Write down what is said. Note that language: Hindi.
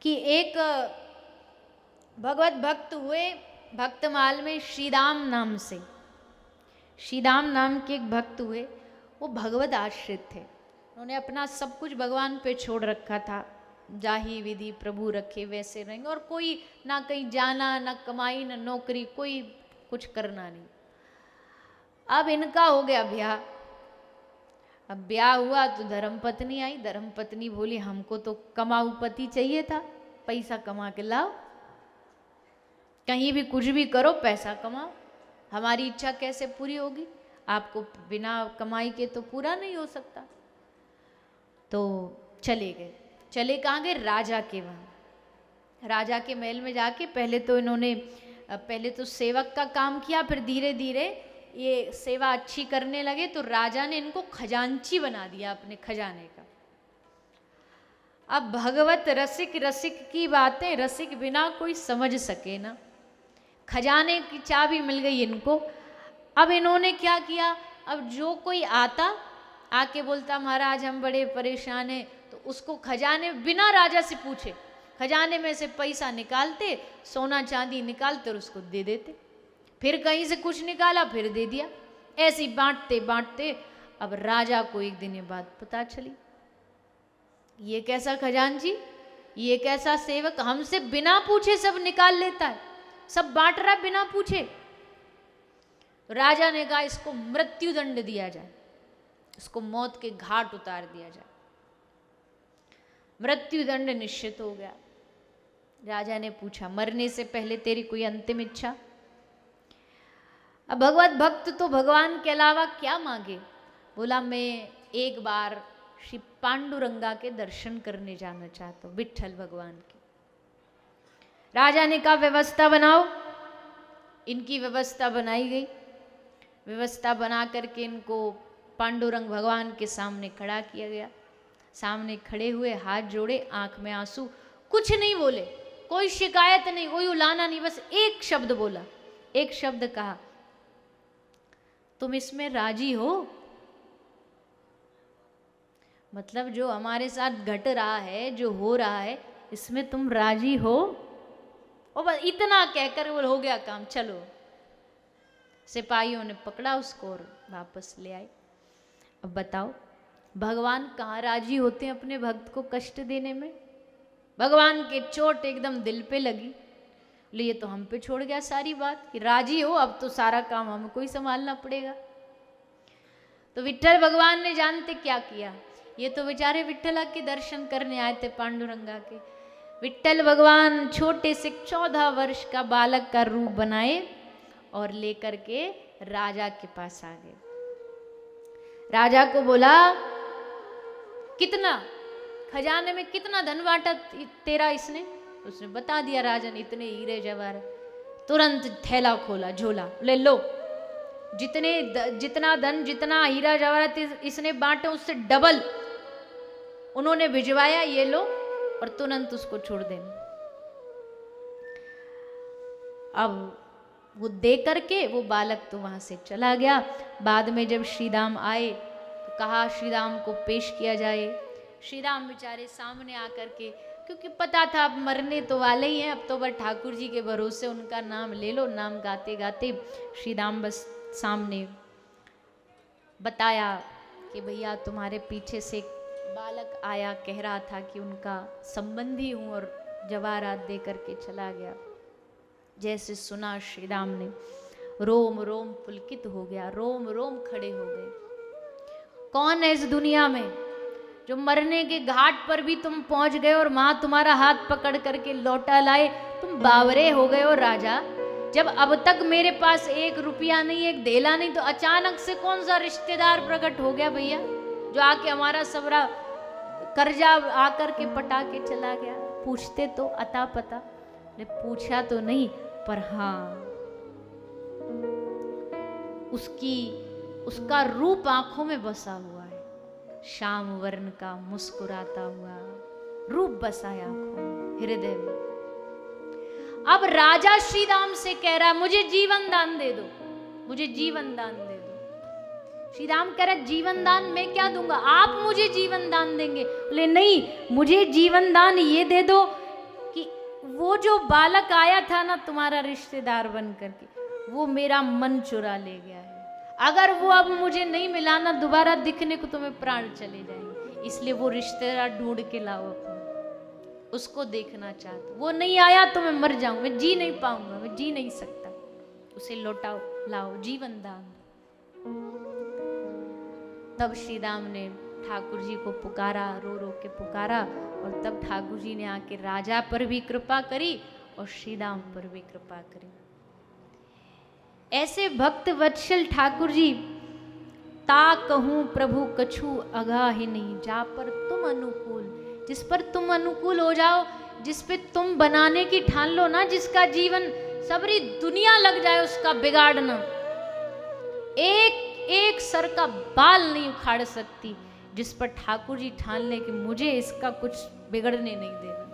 कि एक भगवत भक्त हुए भक्तमाल में श्रीदाम नाम से। श्रीदाम नाम के एक भक्त हुए, वो भगवत आश्रित थे। उन्होंने अपना सब कुछ भगवान पे छोड़ रखा था। जाही विधि प्रभु रखे वैसे रहेंगे, और कोई ना कहीं जाना, ना कमाई, ना नौकरी, कोई कुछ करना नहीं। अब इनका हो गया ब्याह। अब ब्याह हुआ तो धर्मपत्नी आई। धर्मपत्नी बोली हमको तो कमाऊ पति चाहिए था, पैसा कमा के लाओ, कहीं भी कुछ भी करो, पैसा कमाओ, हमारी इच्छा कैसे पूरी होगी, आपको बिना कमाई के तो पूरा नहीं हो सकता। तो चले गए। चले कहाँ गए? राजा के वहाँ। राजा के महल में जाके पहले तो सेवक का काम किया, फिर धीरे धीरे ये सेवा अच्छी करने लगे तो राजा ने इनको खजांची बना दिया अपने खजाने का। अब भगवत रसिक, रसिक की बातें रसिक बिना कोई समझ सके ना। खजाने की चाबी मिल गई इनको। अब इन्होंने क्या किया, अब जो कोई आता आके बोलता महाराज हम बड़े परेशान हैं, तो उसको खजाने बिना राजा से पूछे खजाने में से पैसा निकालते, सोना चांदी निकालते और उसको दे देते। फिर कहीं से कुछ निकाला, फिर दे दिया। ऐसे ही बांटते बांटते अब राजा को एक दिन ये बात पता चली, ये कैसा खजांची, ये कैसा सेवक हमसे बिना पूछे सब निकाल लेता है, सब बांट रहा बिना पूछे। राजा ने कहा इसको मृत्यु दंड दिया जाए, इसको मौत के घाट उतार दिया जाए। मृत्यु दंड निश्चित हो गया। राजा ने पूछा मरने से पहले तेरी कोई अंतिम इच्छा? अब भगवत भक्त तो भगवान के अलावा क्या मांगे? बोला मैं एक बार श्री पांडुरंगा के दर्शन करने जाना चाहता हूं, विट्ठल भगवान के। राजा ने कहा व्यवस्था बनाओ। इनकी व्यवस्था बनाई गई। व्यवस्था बना करके इनको पांडुरंग भगवान के सामने खड़ा किया गया। सामने खड़े हुए, हाथ जोड़े, आंख में आंसू, कुछ नहीं बोले, कोई शिकायत नहीं, कोई उलाना नहीं, बस एक शब्द बोला, एक शब्द कहा तुम इसमें राजी हो? मतलब जो हमारे साथ घट रहा है, जो हो रहा है, इसमें तुम राजी हो? और बस इतना कहकर वो हो गया काम, चलो। सिपाहियों ने पकड़ा उसको और वापस ले आए। अब बताओ भगवान कहाँ राजी होते हैं अपने भक्त को कष्ट देने में? भगवान के चोट एकदम दिल पे लगी। ये तो हम पे छोड़ गया सारी बात कि राजी हो, अब तो सारा काम हमको ही संभालना पड़ेगा। तो विट्ठल भगवान ने जानते क्या किया, ये तो बेचारे विट्ठला के दर्शन करने आए थे पांडुरंगा के। विट्ठल भगवान छोटे से 14 वर्ष का बालक का रूप बनाए और लेकर के राजा के पास आ गए। राजा को बोला कितना खजाने में कितना धन बांटा तेरा इसने? उसने बता दिया राजा ने इतने हीरे जवाहर। तुरंत थैला खोला, झोला, ले लो, जितना धन, जितना हीरा जवाहरात इसने बांटे उससे डबल उन्होंने भिजवाया, ये लो, और तुरंत उसको छोड़ देना। अब वो दे करके वो बालक तो वहां से चला गया। बाद में जब श्रीराम आए तो कहा श्रीराम को पेश किया जाए। श्रीराम बेचारे सामने आकर के, क्योंकि पता था अब मरने तो वाले ही हैं, अब तो बस ठाकुर जी के भरोसे उनका नाम ले लो। नाम गाते गाते श्रीराम बस सामने बताया कि भैया तुम्हारे पीछे से एक बालक आया, कह रहा था कि उनका संबंधी हूँ, और जवाहरात दे करके चला गया। जैसे सुना श्रीराम ने, रोम रोम पुलकित हो गया, रोम रोम खड़े हो गए। कौन है इस दुनिया में जो मरने के घाट पर भी तुम पहुंच गए और मां तुम्हारा हाथ पकड़ करके लौटा लाए? तुम बावरे हो गए हो राजा। जब अब तक मेरे पास 1 रुपया नहीं, 1 धेला नहीं, तो अचानक से कौन सा रिश्तेदार प्रकट हो गया भैया जो आके हमारा सबरा कर्जा आकर के पटा के चला गया? पूछते तो अता पता, ने पूछा तो नहीं, पर हाँ उसका रूप आंखों में बसा हुआ है। श्याम वर्ण का मुस्कुराता हुआ रूप बसा है आंखों में, हृदय में। अब राजा श्रीराम से कह रहा मुझे जीवन दान दे दो, मुझे जीवन दान दे दो। श्रीराम कह रहा जीवन दान मैं क्या दूंगा, आप मुझे जीवन दान देंगे? बोले नहीं, मुझे जीवन दान ये दे दो वो जो बालक आया था ना तुम्हारा रिश्तेदार बन करके, वो मेरा मन चुरा ले गया है। अगर वो अब मुझे नहीं मिला ना दोबारा दिखने को, तुम्हें प्राण चले जाएंगे। इसलिए वो रिश्तेदार ढूंढ के लाओ अपना, उसको देखना चाहता। वो नहीं आया तो मैं मर जाऊं, मैं जी नहीं पाऊंगा, मैं जी नहीं सकता। उसे लौटाओ, लाओ, जीवन दान। तब श्री राम ने ठाकुर जी को पुकारा, रो रो के पुकारा, और तब ठाकुर जी ने आके राजा पर भी कृपा करी और श्री राम पर भी कृपा करी। ऐसे भक्त वत्सल ठाकुर जी, ता कहूं प्रभु कछु अगाहि नहीं, जा पर तुम अनुकूल। जिस पर तुम अनुकूल हो जाओ, जिस पे तुम बनाने की ठान लो ना, जिसका जीवन सबरी दुनिया लग जाए उसका बिगाड़ना, एक एक सर का बाल नहीं उखाड़ सकती। जिस पर ठाकुर जी ठान ले कि मुझे इसका कुछ बिगड़ने नहीं देना,